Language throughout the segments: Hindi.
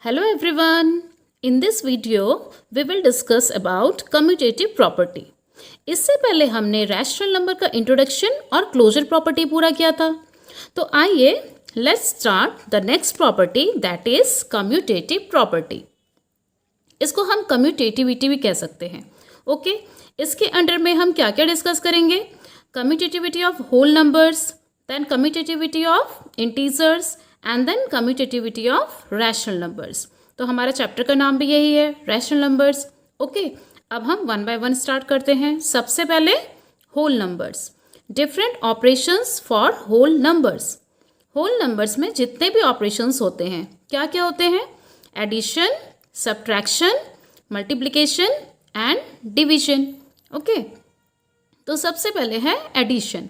Hello everyone. In this video we will discuss about commutative property. इससे पहले हमने रैशनल नंबर का इंट्रोडक्शन और क्लोजर प्रॉपर्टी पूरा किया था. तो आइए let's start the next property that is commutative property. इसको हम कम्यूटेटिविटी भी कह सकते हैं. ओके इसके अंडर में हम क्या क्या डिस्कस करेंगे? Commutativity of whole numbers, then commutativity of integers and then commutativity of rational numbers. तो हमारा चैप्टर का नाम भी यही है, रैशनल नंबर्स. ओके अब हम वन बाय वन स्टार्ट करते हैं. सबसे पहले whole numbers. Different operations for whole numbers. Whole numbers में जितने भी ऑपरेशंस होते हैं क्या क्या होते हैं? Addition, subtraction, multiplication and division. Okay तो सबसे पहले है एडिशन.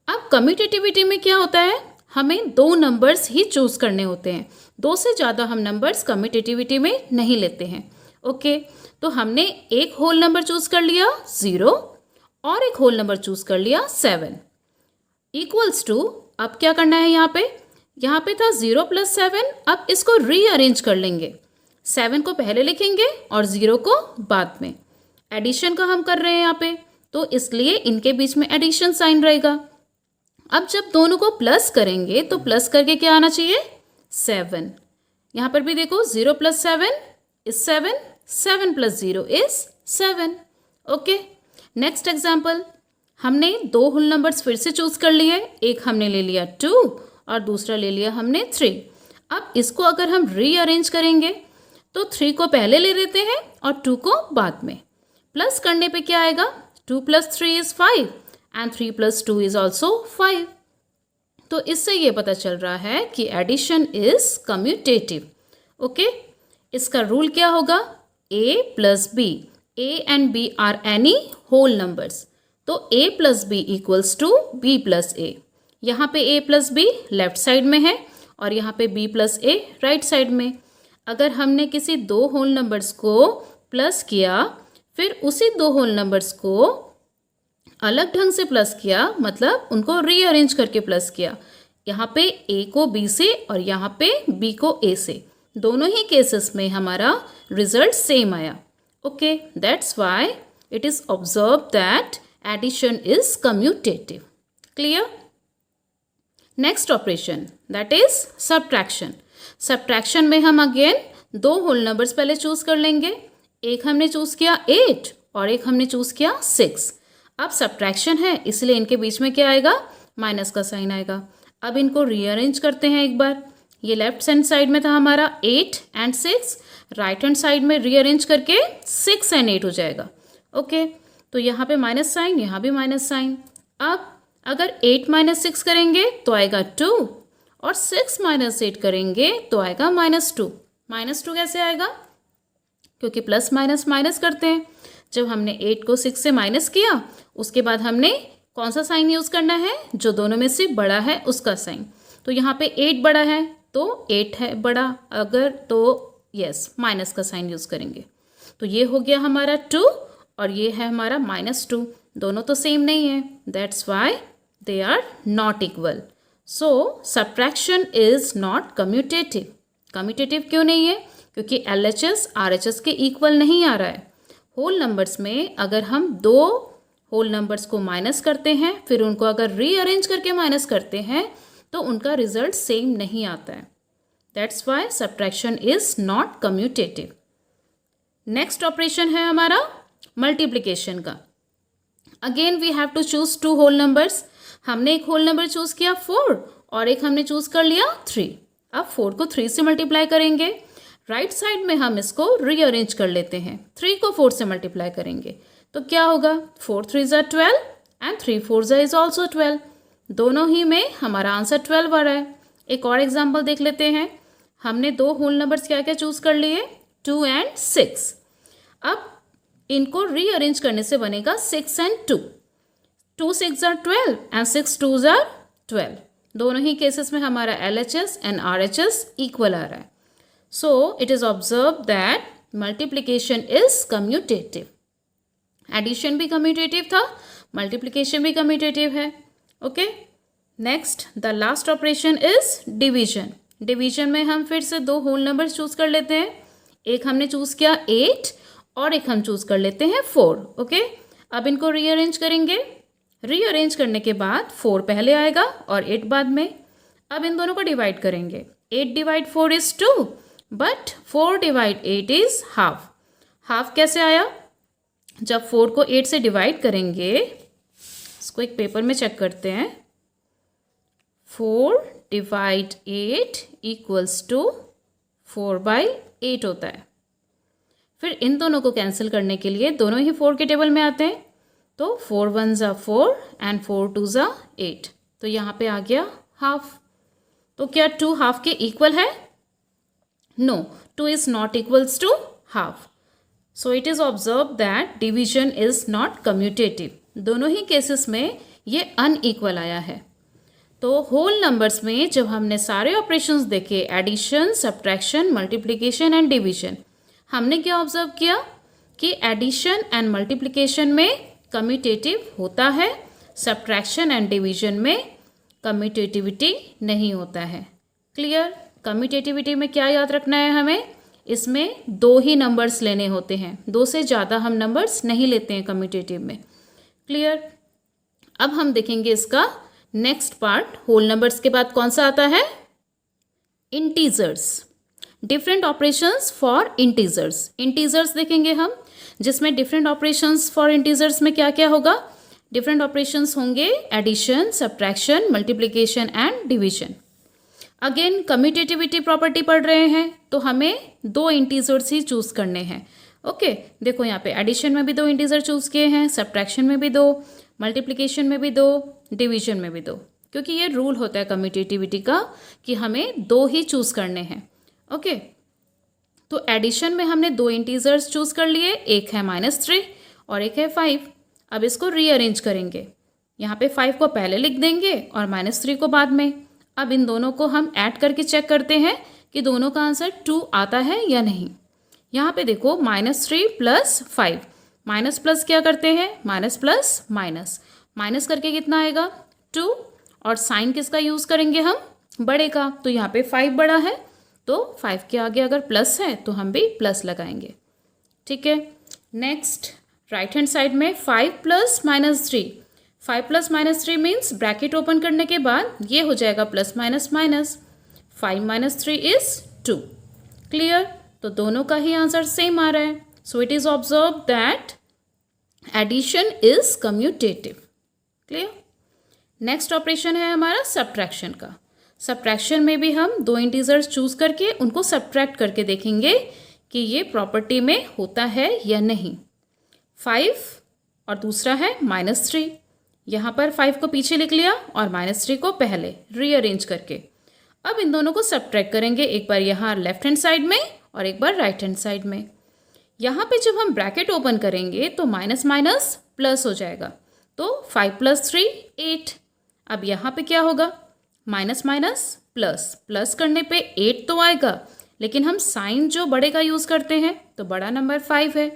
अब कम्यूटेटिविटी में क्या होता है? हमें दो नंबर्स ही चूज करने होते हैं. दो से ज़्यादा हम नंबर्स कम्यूटेटिविटी में नहीं लेते हैं. ओके तो हमने एक होल नंबर चूज कर लिया 0 और एक होल नंबर चूज कर लिया 7 इक्वल्स टू. अब क्या करना है यहाँ पे था 0 + 7. अब इसको रीअरेंज कर लेंगे. 7 को पहले लिखेंगे और 0 को बाद में. एडिशन का हम कर रहे हैं यहाँ पे, तो इसलिए इनके बीच में एडिशन साइन रहेगा. अब जब दोनों को प्लस करेंगे तो प्लस करके क्या आना चाहिए? 7. यहाँ पर भी देखो 0 + 7 is 7, 7 + 0 is 7. Okay next example. हमने दो होल नंबर्स फिर से चूज कर लिए. एक हमने ले लिया 2 और दूसरा ले लिया हमने 3. अब इसको अगर हम रीअरेंज करेंगे तो 3 को पहले ले लेते हैं और 2 को बाद में. प्लस करने पे क्या आएगा? 2 + 3 इज 5 एंड 3 + 2 इज ऑल्सो 5. तो इससे ये पता चल रहा है कि एडिशन इज कम्यूटेटिव. ओके इसका रूल क्या होगा? a + b. a and b are any whole numbers. तो a + b equals to b + a. यहाँ पे a + b लेफ्ट साइड में है और यहाँ पे b + a राइट साइड में. अगर हमने किसी दो होल नंबर्स को प्लस किया फिर उसी दो होल नंबर्स को अलग ढंग से प्लस किया, मतलब उनको रीअरेंज करके प्लस किया. यहाँ पे a को b से और यहाँ पे b को a से, दोनों ही केसेस में हमारा रिजल्ट सेम आया. Okay that's why it is observe that addition is commutative. Clear? Next operation that is subtraction. Subtraction में हम अगेन दो होल नंबर्स पहले चूज कर लेंगे. एक हमने चूज किया 8 और एक हमने चूज किया 6. अब सब्ट्रैक्शन है इसलिए इनके बीच में क्या आएगा? माइनस का साइन आएगा. अब इनको रीअरेंज करते हैं एक बार. ये लेफ्ट हैंड साइड में था हमारा 8 एंड 6, राइट हैंड साइड में रीअरेंज करके 6 एंड 8 हो जाएगा. ओके तो यहाँ पे माइनस साइन, यहाँ भी माइनस साइन. अब अगर 8 - 6 करेंगे तो आएगा 2 और 6 - 8 करेंगे तो आएगा -2. -2 कैसे आएगा? क्योंकि प्लस माइनस माइनस करते हैं. जब हमने 8 को 6 से माइनस किया उसके बाद हमने कौन सा साइन यूज़ करना है? जो दोनों में से बड़ा है उसका साइन. तो यहाँ पे 8 बड़ा है तो 8 है बड़ा, अगर तो यस माइनस का साइन यूज़ करेंगे. तो ये हो गया हमारा 2 और ये है हमारा -2. दोनों तो सेम नहीं है, that's why they are not equal. So subtraction is not commutative. Commutative क्यों नहीं है? क्योंकि LHS RHS के इक्वल नहीं आ रहा है. होल नंबर्स में अगर हम दो होल नंबर्स को माइनस करते हैं फिर उनको अगर रीअरेंज करके माइनस करते हैं तो उनका रिजल्ट सेम नहीं आता है. That's why subtraction is not commutative. Next operation है हमारा मल्टीप्लिकेशन का. Again we have to choose two whole numbers. हमने एक होल नंबर चूज किया 4 और एक हमने चूज कर लिया 3. अब 4 को 3 से मल्टीप्लाई करेंगे. राइट साइड में हम इसको रीअरेंज कर लेते हैं. 3 को 4 से मल्टीप्लाई करेंगे तो क्या होगा? 4 × 3 = 12 एंड 3 × 4 इज ऑल्सो 12. दोनों ही में हमारा आंसर 12 आ रहा है. एक और एग्जाम्पल देख लेते हैं. हमने दो होल नंबर्स क्या क्या चूज कर लिए? 2 एंड 6. अब इनको रीअरेंज करने से बनेगा 6 एंड 2. 2 × 6 = 12 एंड 6 × 2 = 12. दोनों ही केसेस में हमारा LHS एंड RHS इक्वल आ रहा है. So it is observed that multiplication is commutative. Addition भी commutative था, multiplication भी commutative है. Okay. Next, the last operation is division. Division में हम फिर से दो होल नंबर्स चूज कर लेते हैं। एक हमने चूज किया 8 और एक हम चूज कर लेते हैं 4। ओके, अब इनको रीअरेंज करेंगे। रीअरेंज करने के बाद 4 पहले आएगा और 8 बाद में। अब इन दोनों को डिवाइड करेंगे। 8 divide 4 is 2, but 4 divide 8 is half. Half कैसे आया? जब 4 को 8 से डिवाइड करेंगे, इसको एक पेपर में चेक करते हैं। 4 डिवाइड 8 इक्वल्स टू 4/8 होता है। फिर इन दोनों को कैंसिल करने के लिए दोनों ही 4 के टेबल में आते हैं, तो 4 1 ज़ा 4 एंड 4 2 ज़ा 8, तो यहाँ पे आ गया हाफ। तो क्या 2 हाफ के इक्वल है? No, 2 is not equals to half. So it is observe that division is not commutative. दोनों ही केसेस में ये अनइक्वल आया है। तो होल नंबर्स में जब हमने सारे ऑपरेशंस देखे, addition, subtraction, multiplication and division, हमने क्या ऑब्जर्व किया कि एडिशन एंड मल्टीप्लिकेशन में कम्यूटेटिव होता है, सब्ट्रैक्शन एंड डिवीजन में कम्यूटेटिविटी नहीं होता है। क्लियर? कम्यूटेटिविटी में क्या याद रखना है हमें? इसमें दो ही नंबर्स लेने होते हैं, दो से ज़्यादा हम नंबर्स नहीं लेते हैं कम्यूटेटिव में। क्लियर? अब हम देखेंगे इसका नेक्स्ट पार्ट। होल नंबर्स के बाद कौन सा आता है? Integers. Different operations for integers. Integers देखेंगे हम, जिसमें डिफरेंट ऑपरेशंस फॉर इंटीजर्स में क्या क्या होगा? डिफरेंट ऑपरेशंस होंगे addition, subtraction, multiplication and division. Again commutativity property पढ़ रहे हैं, तो हमें दो इंटीजर्स ही चूज करने हैं। ओके, देखो यहाँ पे एडिशन में भी दो इंटीजर चूज किए हैं, सब्ट्रैक्शन में भी दो, मल्टीप्लिकेशन में भी दो, डिवीजन में भी दो, क्योंकि ये रूल होता है कम्यूटेटिविटी का कि हमें दो ही चूज करने हैं। ओके, तो एडिशन में हमने दो इंटीजर्स चूज कर लिए, एक है -3 और एक है 5। अब इसको रीअरेंज करेंगे। यहाँ पे 5 को पहले लिख देंगे और -3 को बाद में। अब इन दोनों को हम ऐड करके चेक करते हैं कि दोनों का आंसर 2 आता है या नहीं। यहाँ पे देखो -3 + 5, माइनस प्लस क्या करते हैं? माइनस प्लस माइनस, माइनस करके कितना आएगा? 2। और साइन किसका यूज़ करेंगे हम? बड़े का। तो यहाँ पे 5 बड़ा है, तो 5 के आगे अगर प्लस है तो हम भी प्लस लगाएंगे। ठीक है, नेक्स्ट राइट हैंड साइड में 5 + -3। 5 + -3 मीन्स ब्रैकेट ओपन करने के बाद ये हो जाएगा plus minus minus. 5 - 3 is 2। Clear? तो दोनों का ही आंसर सेम आ रहा है। So it is observe that addition is commutative. Clear? Next operation है हमारा सब्ट्रैक्शन का। सब्ट्रैक्शन में भी हम दो इंटीजर्स चूज करके उनको सब्ट्रैक्ट करके देखेंगे कि ये प्रॉपर्टी में होता है या नहीं। 5 और दूसरा है -3। यहाँ पर 5 को पीछे लिख लिया और -3 को पहले, रीअरेंज करके। अब इन दोनों को सब्ट्रैक्ट करेंगे, एक बार यहाँ लेफ्ट हैंड साइड में और एक बार राइट हैंड साइड में। यहाँ पे जब हम ब्रैकेट ओपन करेंगे तो माइनस माइनस प्लस हो जाएगा, तो 5 + 3 8। अब यहाँ पे क्या होगा? माइनस माइनस प्लस, प्लस करने पे 8 तो आएगा, लेकिन हम साइन जो बड़े का यूज़ करते हैं, तो बड़ा नंबर 5 है,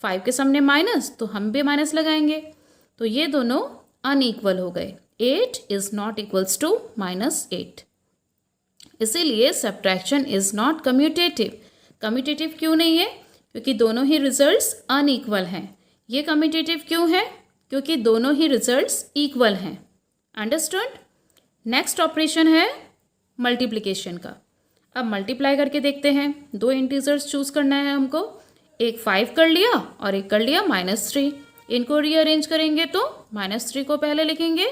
5 के सामने माइनस, तो हम भी माइनस लगाएंगे। तो ये दोनों अनइक्वल हो गए। 8 इज नॉट इक्वल्स टू -8। इसीलिए subtraction is not commutative. Commutative क्यों नहीं है? क्योंकि दोनों ही रिजल्ट्स अनइक्वल हैं। ये कम्यूटेटिव क्यों है? क्योंकि दोनों ही रिजल्ट्स इक्वल हैं। अंडरस्टूड? नेक्स्ट ऑपरेशन है मल्टीप्लिकेशन का। अब मल्टीप्लाई करके देखते हैं। दो इंटीजर्स चूज करना है हमको, एक 5 कर लिया और एक कर लिया -3। इनको रीअरेंज करेंगे तो -3 को पहले लिखेंगे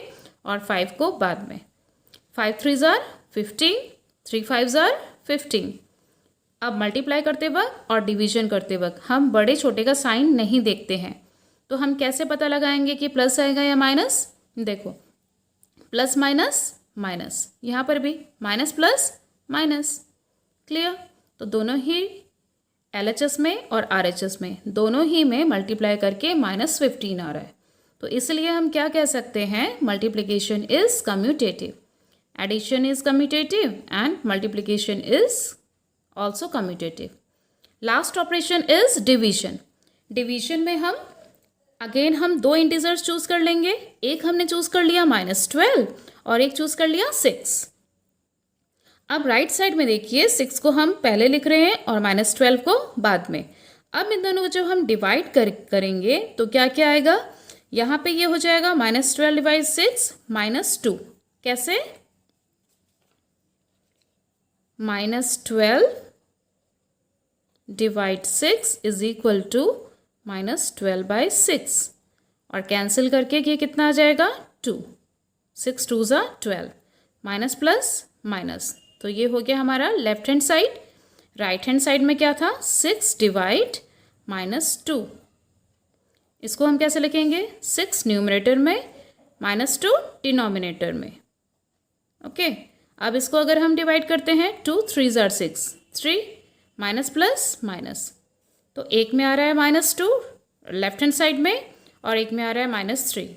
और 5 को बाद में। 5 3 = 15, 3 5 = 15। अब मल्टीप्लाई करते वक्त और डिवीजन करते वक्त हम बड़े छोटे का साइन नहीं देखते हैं, तो हम कैसे पता लगाएंगे कि प्लस आएगा या माइनस? देखो, प्लस माइनस माइनस, यहाँ पर भी माइनस प्लस माइनस। क्लियर? तो दोनों ही LHS में और RHS में, दोनों ही में मल्टीप्लाई करके -15 आ रहा है। तो इसलिए हम क्या कह सकते हैं? Multiplication is commutative, addition is commutative and multiplication is also commutative. Last operation is division. Division में हम दो इंटीजर्स चूज कर लेंगे। एक हमने चूज कर लिया -12 और एक चूज कर लिया 6। अब राइट साइड में देखिए 6 को हम पहले लिख रहे हैं और -12 को बाद में। अब इन दोनों को जब हम डिवाइड करेंगे तो क्या क्या आएगा, यहाँ पे ये हो जाएगा -12 डिवाइड 6 -2। कैसे, -12 डिवाइड 6 इज इक्वल टू -12/6 और कैंसिल करके ये कितना आ जाएगा 2, 6 2 ज़ा 12, माइनस प्लस माइनस। तो ये हो गया हमारा left hand side. Right hand side में क्या था 6 डिवाइड -2। इसको हम कैसे लिखेंगे, 6 न्यूमरेटर में -2 डिनोमिनेटर में। ओके, अब इसको अगर हम डिवाइड करते हैं 2 3 ज़ा 6, 3 माइनस प्लस माइनस, तो एक में आ रहा है -2 लेफ्ट हैंड साइड में और एक में आ रहा है -3।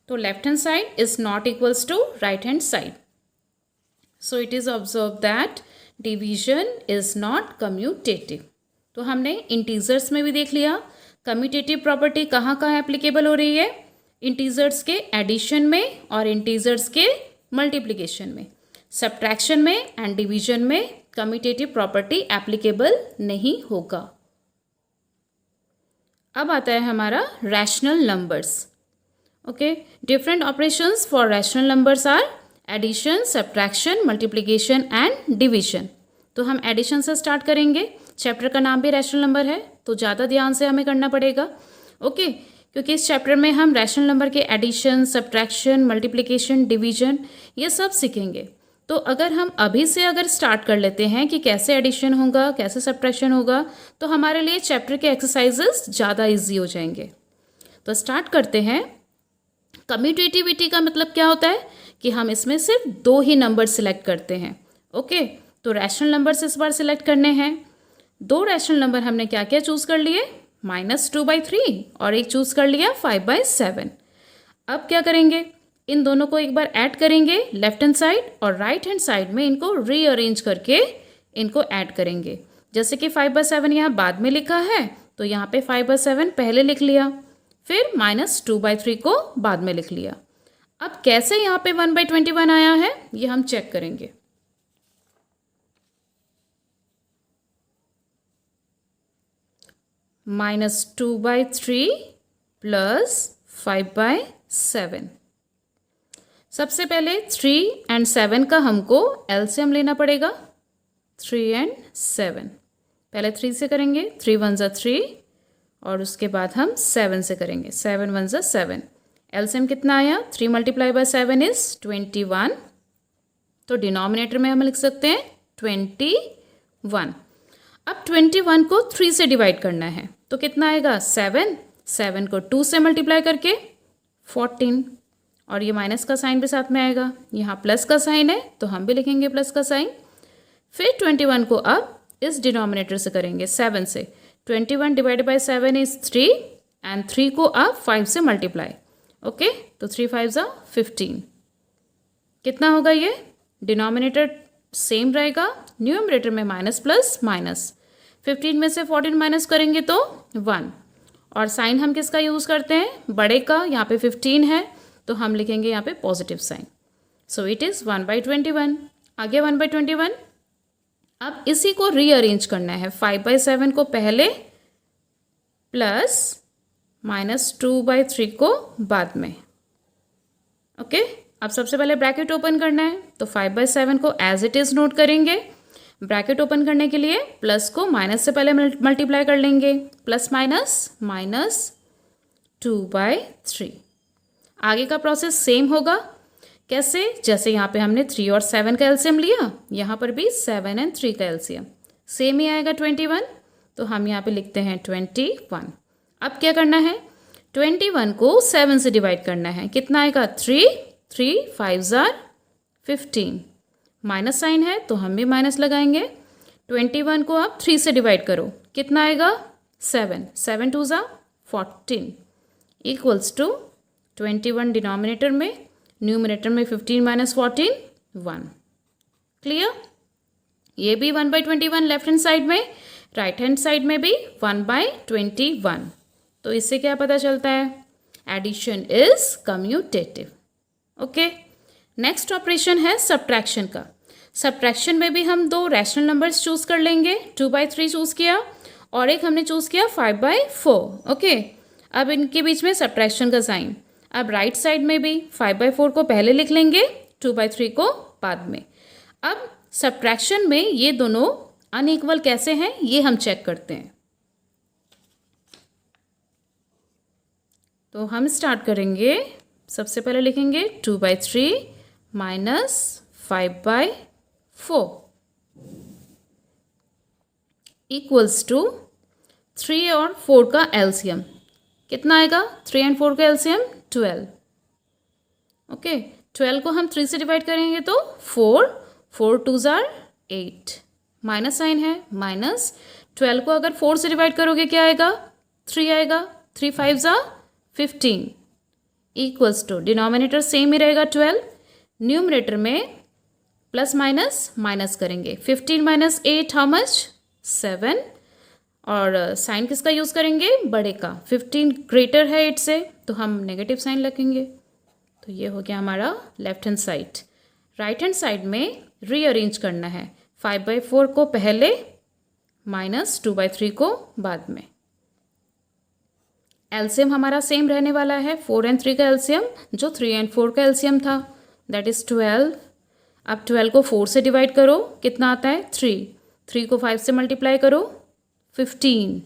तो left hand side is not equals to right hand side. So it is observe that division is not commutative. तो हमने इंटीजर्स में भी देख लिया कम्यूटेटिव प्रॉपर्टी कहाँ कहाँ एप्लीकेबल हो रही है, इंटीजर्स के एडिशन में और इंटीजर्स के मल्टीप्लिकेशन में। सब्ट्रैक्शन में एंड डिवीजन में कम्यूटेटिव प्रॉपर्टी एप्लीकेबल नहीं होगा। अब आता है हमारा rational numbers. Okay, different operations for rational numbers are addition, subtraction, multiplication and division. तो हम एडिशन से स्टार्ट करेंगे। चैप्टर का नाम भी रैशनल नंबर है तो ज़्यादा ध्यान से हमें करना पड़ेगा। ओके, क्योंकि इस चैप्टर में हम रैशनल नंबर के एडिशन, सब्ट्रैक्शन, मल्टीप्लिकेशन, डिवीजन ये सब सीखेंगे। तो अगर हम अभी से अगर स्टार्ट कर लेते हैं कि कैसे एडिशन होगा, कैसे सब्ट्रैक्शन होगा, तो हमारे लिए चैप्टर के एक्सरसाइजेस ज़्यादा इजी हो जाएंगे। तो स्टार्ट करते हैं। कम्यूटेटिविटी का मतलब क्या होता है कि हम इसमें सिर्फ 2 ही नंबर सिलेक्ट करते हैं। ओके, तो रैशनल नंबर्स इस बार सिलेक्ट करने हैं। 2 रैशनल नंबर हमने क्या क्या चूज़ कर लिए, -2/3 और एक चूज़ कर लिया 5/7। अब क्या करेंगे, इन दोनों को एक बार ऐड करेंगे लेफ्ट हैंड साइड और राइट हैंड साइड में इनको रीअरेंज करके इनको ऐड करेंगे। जैसे कि 5/7 यहाँ बाद में लिखा है तो यहाँ पे 5/7 पहले लिख लिया, फिर -2/3 को बाद में लिख लिया। अब कैसे यहाँ पे 1/21 आया है ये हम चेक करेंगे। -2/3 प्लस 5/7। सबसे पहले 3 और 7 का हमको एलसीएम लेना पड़ेगा। 3 और 7 पहले 3 से करेंगे, 3 1 ज़ा 3 और उसके बाद हम 7 से करेंगे, 7 1 ज़ा 7। एलसीएम कितना आया, 3 × 7 इज 21। तो डिनोमिनेटर में हम लिख सकते हैं 21। अब 21 को 3 से डिवाइड करना है तो कितना आएगा 7, 7 को 2 से मल्टीप्लाई करके 14 और ये माइनस का साइन भी साथ में आएगा। यहाँ प्लस का साइन है तो हम भी लिखेंगे प्लस का साइन। फिर 21 को अब इस डिनोमिनेटर से करेंगे 7 से। 21 डिवाइडेड बाय 7 इज 3 एंड 3 को अब 5 से मल्टीप्लाई। ओके, तो 3 5 ज़ा 15। कितना होगा ये, डिनोमिनेटर सेम रहेगा, न्यूमरेटर में माइनस प्लस माइनस। 15 में से 14 माइनस करेंगे तो 1 और साइन हम किसका यूज़ करते हैं, बड़े का। यहाँ पे 15 है तो हम लिखेंगे यहाँ पे positive sign. So it is 1/21। आगे 1/21। अब इसी को रीअरेंज करना है, 5/7 को पहले प्लस -2/3 को बाद में। ओके, अब सबसे पहले ब्रैकेट ओपन करना है तो 5/7 को एज इट इज़ नोट करेंगे। ब्रैकेट ओपन करने के लिए प्लस को माइनस से पहले मल्टीप्लाई कर लेंगे, प्लस माइनस -2/3। आगे का प्रोसेस सेम होगा। कैसे, जैसे यहाँ पे हमने 3 और 7 का एलसीएम लिया, यहाँ पर भी 7 और 3 का एलसीएम सेम ही आएगा 21। तो हम यहाँ पे लिखते हैं 21। अब क्या करना है, 21 को 7 से डिवाइड करना है। कितना आएगा 3, 3 5 ज़ा 15। माइनस साइन है तो हम भी माइनस लगाएंगे। 21 को अब 3 से डिवाइड करो, कितना आएगा 7, 7 2 ज़ा 14 इक्वल्स टू 21 डिनोमिनेटर में, न्यूमरेटर में 15 माइनस 14 1। क्लियर, ये भी 1/21 लेफ्ट हैंड साइड में, राइट हैंड साइड में भी 1/21। तो इससे क्या पता चलता है, addition is commutative. Okay, next operation है सब्ट्रैक्शन का। सब्ट्रैक्शन में भी हम दो रैशनल नंबर्स चूज़ कर लेंगे, 2/3 चूज़ किया और एक हमने चूज़ किया 5/4। ओके, अब इनके बीच में सब्ट्रैक्शन का साइन। अब राइट साइड में भी 5/4 को पहले लिख लेंगे, 2/3 को बाद में। अब सब्ट्रैक्शन में ये दोनों अनइक्वल कैसे हैं ये हम चेक करते हैं। तो हम स्टार्ट करेंगे, सबसे पहले लिखेंगे 2/3 माइनस 5/4 इक्वल्स टू 3 और 4 का एलसीएम कितना आएगा? 3 एंड 4 का एलसीएम 12। ओके, 12 को हम 3 से डिवाइड करेंगे तो 4 2s are 8, माइनस साइन है माइनस। 12 को अगर 4 से डिवाइड करोगे क्या आएगा? 3 आएगा। 3 5s are 15 equals to denominator same ही रहेगा 12, न्यूमरेटर में प्लस माइनस माइनस करेंगे। 15 माइनस 8 हाउ मच? 7। और साइन किसका यूज़ करेंगे? बड़े का। 15 ग्रेटर है 8 से तो हम नेगेटिव साइन रखेंगे। तो ये हो गया हमारा left hand side. Right hand side में रीअरेंज करना है, 5/4 को पहले माइनस 2/3 को बाद में। एलसीएम हमारा सेम रहने वाला है, 4 एंड 3 का एलसीएम जो 3 एंड 4 का एलसीएम था, दैट इज़ 12। अब 12 को 4 से डिवाइड करो, कितना आता है? 3 को 5 से मल्टीप्लाई करो, 15।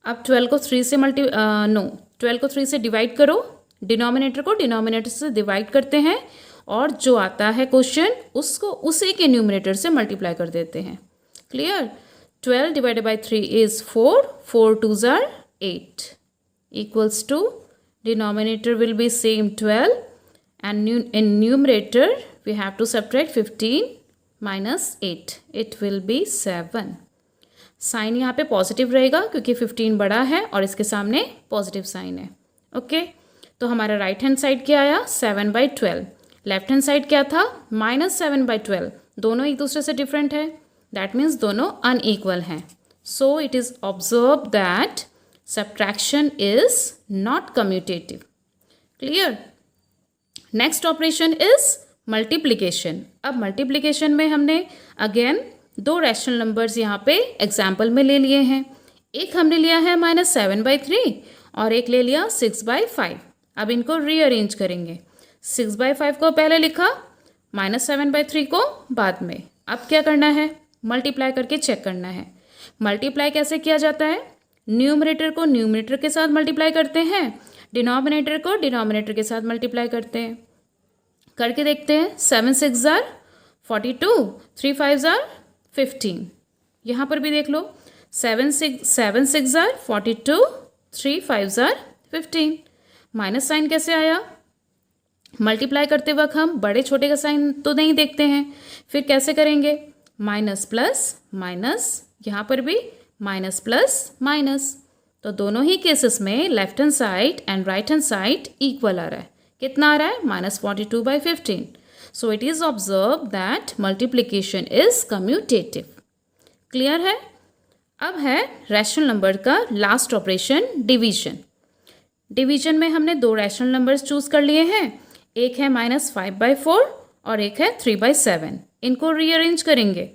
अब 12 को 3 से 12 को 3 से डिवाइड करो, डिनोमिनेटर को डिनोमिनेटर से डिवाइड करते हैं और जो आता है क्वेश्चन उसको उसी के न्यूमरेटर से मल्टीप्लाई कर देते हैं। Clear? 12 divided by 3 is 4 2s are 8 equals to denominator will be same 12 and in numerator we have to subtract 15 minus 8, it will be 7। Sign यहाँ पे पॉजिटिव रहेगा क्योंकि 15 बड़ा है और इसके सामने पॉजिटिव साइन है। ओके, तो हमारा राइट हैंड साइड क्या आया? 7/12। लेफ्ट हैंड साइड क्या था? -7/12। दोनों एक दूसरे से डिफरेंट है, दैट मीन्स दोनों अनइक्वल हैं। सो it is observe that subtraction is not commutative। Clear? Next operation is multiplication। अब multiplication में हमने again दो रैशनल नंबर्स यहाँ पे एग्जाम्पल में ले लिए हैं। एक हमने लिया है -7/3 और एक ले लिया 6/5। अब इनको रीअरेंज करेंगे, 6/5 को पहले लिखा, -7/3 को बाद में। अब क्या करना है? मल्टीप्लाई करके चेक करना है। मल्टीप्लाई कैसे किया जाता है? न्यूमरेटर को न्यूमरेटर के साथ मल्टीप्लाई करते हैं, डिनोमिनेटर को डिनोमिनेटर के साथ मल्टीप्लाई करते हैं। करके देखते हैं, 7 6s are 42, 3 5s are 15। यहाँ पर भी देख लो, 7 6s are 42, 3 5s are 15। Minus sign कैसे आया? मल्टीप्लाई करते वक्त हम बड़े छोटे का साइन तो नहीं देखते हैं, फिर कैसे करेंगे? माइनस प्लस माइनस, यहाँ पर भी माइनस प्लस माइनस। तो दोनों ही केसेस में left hand side and right hand side equal आ रहा है। कितना आ रहा है? -42/15। So it is observe that multiplication is commutative. Clear है? अब है रैशनल नंबर का लास्ट ऑपरेशन, डिवीजन। डिवीजन में हमने दो रैशनल नंबर्स चूज कर लिए हैं, एक है -5/4 और एक है 3/7। इनको रीअरेंज करेंगे,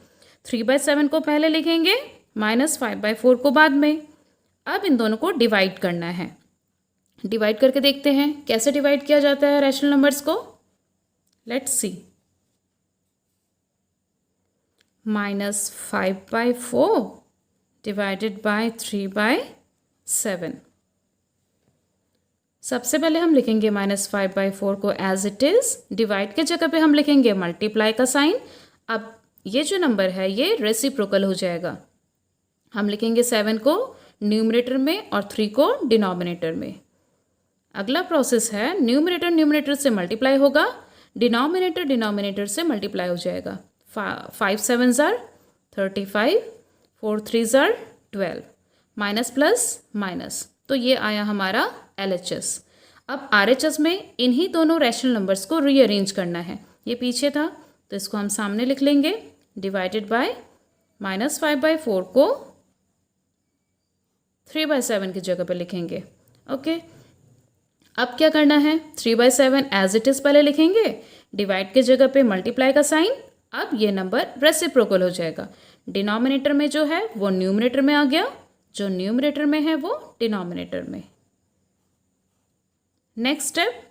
3/7 को पहले लिखेंगे, -5/4 को बाद में। अब इन दोनों को डिवाइड करना है। डिवाइड करके देखते हैं कैसे डिवाइड किया जाता है रैशनल नंबर्स को। Let's see. -5/4 divided by 3/7। सबसे पहले हम लिखेंगे -5/4 को एज इट इज़, डिवाइड के जगह पे हम लिखेंगे मल्टीप्लाई का साइन। अब ये जो नंबर है ये रेसिप्रोकल हो जाएगा। हम लिखेंगे 7 को न्यूमरेटर में और 3 को डिनोमिनेटर में। अगला प्रोसेस है, न्यूमरेटर न्यूमरेटर से मल्टीप्लाई होगा, डिनोमिनेटर डिनोमिनेटर से मल्टीप्लाई हो जाएगा। 5 7s are 35, 4 3s are 12, minus plus minus, तो ये आया हमारा LHS। अब RHS में इन्हीं दोनों रैशनल नंबर्स को रीअरेंज करना है। ये पीछे था तो इसको हम सामने लिख लेंगे, डिवाइडेड बाय -5/4 को 3/7 की जगह पर लिखेंगे। ओके, अब क्या करना है? 3/7 एज इट इज़ पहले लिखेंगे, डिवाइड के जगह पे मल्टीप्लाई का साइन अब ये नंबर रेसिप्रोकल हो जाएगा। डिनोमिनेटर में जो है वो न्यूमरेटर में आ गया, जो न्यूमरेटर में है वो डिनोमिनेटर में। नेक्स्ट स्टेप,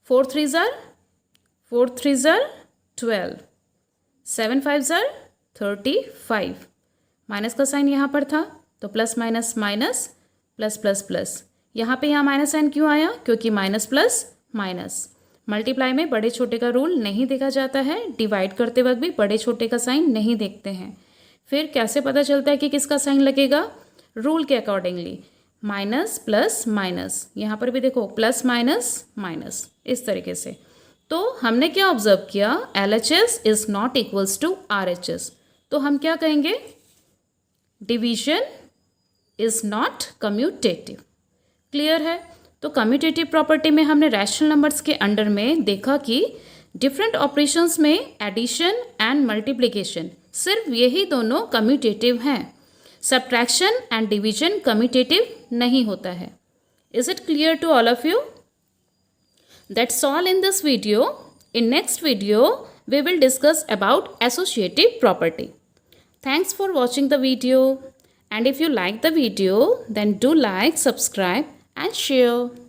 4 3 ज़ार 12, 7 5 ज़ार 35। माइनस का साइन यहाँ पर था तो plus minus minus, plus plus plus. यहाँ पे यहाँ माइनस साइन क्यों आया? क्योंकि माइनस प्लस माइनस। मल्टीप्लाई में बड़े छोटे का रूल नहीं देखा जाता है, डिवाइड करते वक्त भी बड़े छोटे का साइन नहीं देखते हैं। फिर कैसे पता चलता है कि किसका साइन लगेगा? रूल के अकॉर्डिंगली, माइनस प्लस माइनस। यहाँ पर भी देखो प्लस माइनस माइनस, इस तरीके से। तो हमने क्या ऑब्जर्व किया? LHS is not equals to RHS। तो हम क्या कहेंगे? Division is not commutative. Clear है? तो कम्यूटेटिव प्रॉपर्टी में हमने रैशनल नंबर्स के अंडर में देखा कि डिफरेंट ऑपरेशंस में एडिशन एंड मल्टीप्लिकेशन, सिर्फ यही दोनों कम्यूटेटिव हैं। सब्ट्रैक्शन एंड डिवीजन कम्यूटेटिव नहीं होता है। Is it clear to all of you? That's all in this video. In next video, we will discuss about associative property. Thanks for watching the video. And if you like the video, then do like, subscribe and share.